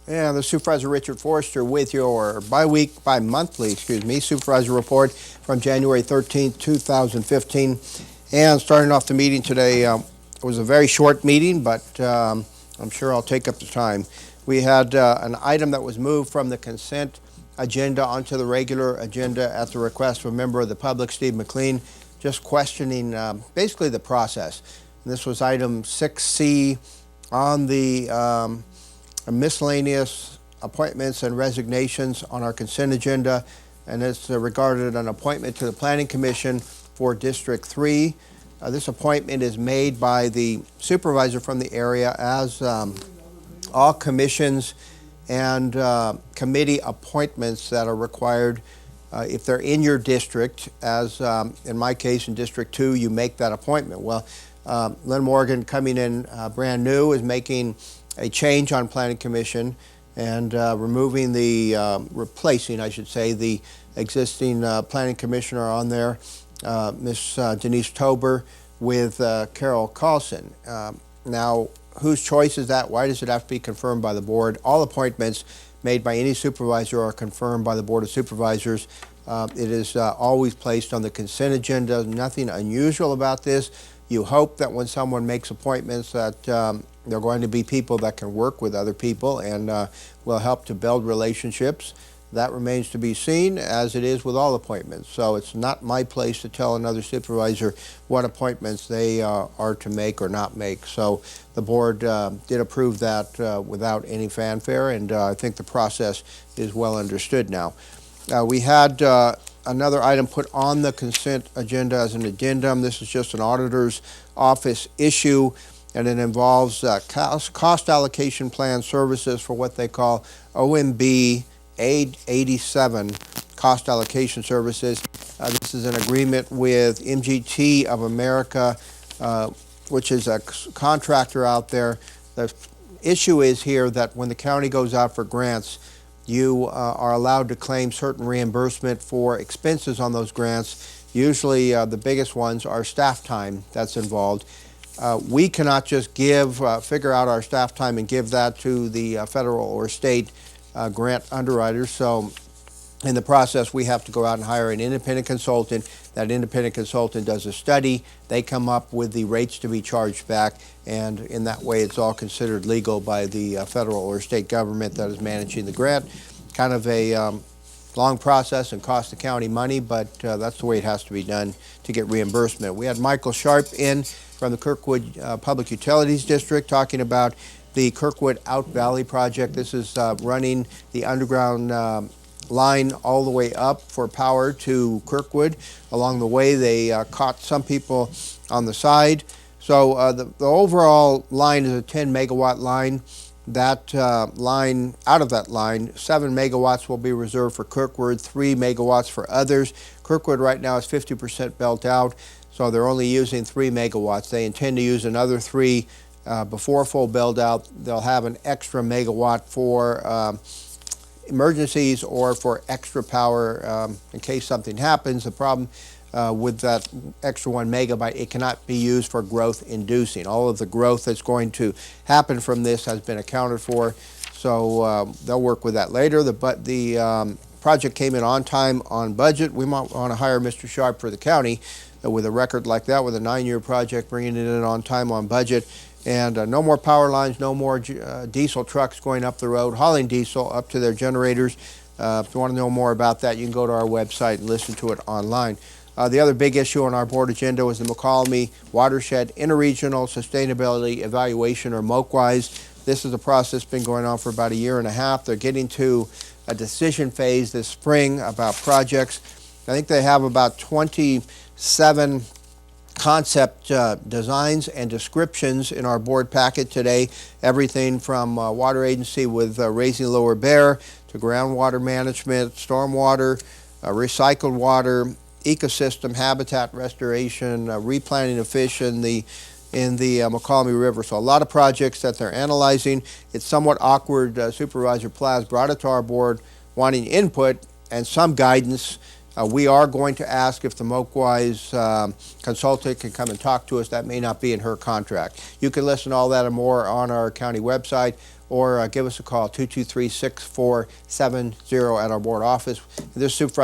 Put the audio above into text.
Yeah, the Supervisor Richard Forster with your bi-monthly Supervisor report from January 13th, 2015. And starting off the meeting today, it was a very short meeting, but I'm sure I'll take up the time. We had an item that was moved from the consent agenda onto the regular agenda at the request of a member of the public, Steve McLean, just questioning basically the process. And this was item 6C on the miscellaneous appointments and resignations on our consent agenda, and it's regarded an appointment to the Planning Commission for District 3. This appointment is made by the supervisor from the area, as all commissions and committee appointments that are required if they're in your district, as in my case in District 2, you make that appointment. Well, Lynn Morgan, coming in brand new, is making a change on Planning Commission and removing replacing, I should say, the existing Planning Commissioner on there, Ms. Denise Tober, with Carol Carlson. Now, whose choice is that? Why does it have to be confirmed by the board? All appointments made by any supervisor are confirmed by the Board of Supervisors. It is always placed on the consent agenda. Nothing unusual about this. You hope that when someone makes appointments that they're going to be people that can work with other people and will help to build relationships. That remains to be seen, as it is with all appointments. So it's not my place to tell another supervisor what appointments they are to make or not make. So the board did approve that without any fanfare, and I think the process is well understood now. We had another item put on the consent agenda as an addendum. This is just an auditor's office issue, and it involves cost allocation plan services for what they call OMB 87 cost allocation services. This is an agreement with MGT of America, which is a contractor out there. The issue is here that when the county goes out for grants, you are allowed to claim certain reimbursement for expenses on those grants. Usually the biggest ones are staff time that's involved. We cannot just figure out our staff time and give that to the federal or state grant underwriters. So in the process, we have to go out and hire an independent consultant. That independent consultant does a study. They come up with the rates to be charged back, and in that way it's all considered legal by the federal or state government that is managing the grant. Kind of a long process and cost the county money, but that's the way it has to be done to get reimbursement. We had Michael Sharp in from the Kirkwood Public Utilities District talking about the Kirkwood Out Valley project. This is running the underground line all the way up for power to Kirkwood. Along the way, they caught some people on the side. So the overall line is a 10 megawatt line. That line, out of that line, 7 megawatts will be reserved for Kirkwood, 3 megawatts for others. Kirkwood right now is 50% built out, so they're only using 3 megawatts. They intend to use another 3 before full build out. They'll have an extra megawatt for emergencies or for extra power in case something happens. The problem with that extra 1 megabyte, it cannot be used for growth inducing. All of the growth that's going to happen from this has been accounted for, so they'll work with that later. The project came in on time, on budget. We might want to hire Mr. Sharp for the county with a record like that, with a 9-year project, bringing it in on time, on budget. And no more power lines, no more diesel trucks going up the road, hauling diesel up to their generators. If you want to know more about that, you can go to our website and listen to it online. The other big issue on our board agenda was the McCallamy Watershed Interregional Sustainability Evaluation, or MOQWISE. This is a process that's been going on for about 1.5 years. They're getting to a decision phase this spring about projects. I think they have about 27 concept designs and descriptions in our board packet today. Everything from water agency with raising Lower Bear to groundwater management, stormwater, recycled water, ecosystem habitat restoration, replanting of fish in the McCallamy River. So a lot of projects that they're analyzing. It's somewhat awkward. Supervisor Plaz brought it to our board wanting input and some guidance We are going to ask if the Mokwise consultant can come and talk to us. That may not be in her contract. You can listen to all that and more on our county website, or give us a call, 223-6470 at our board office. This Supervisor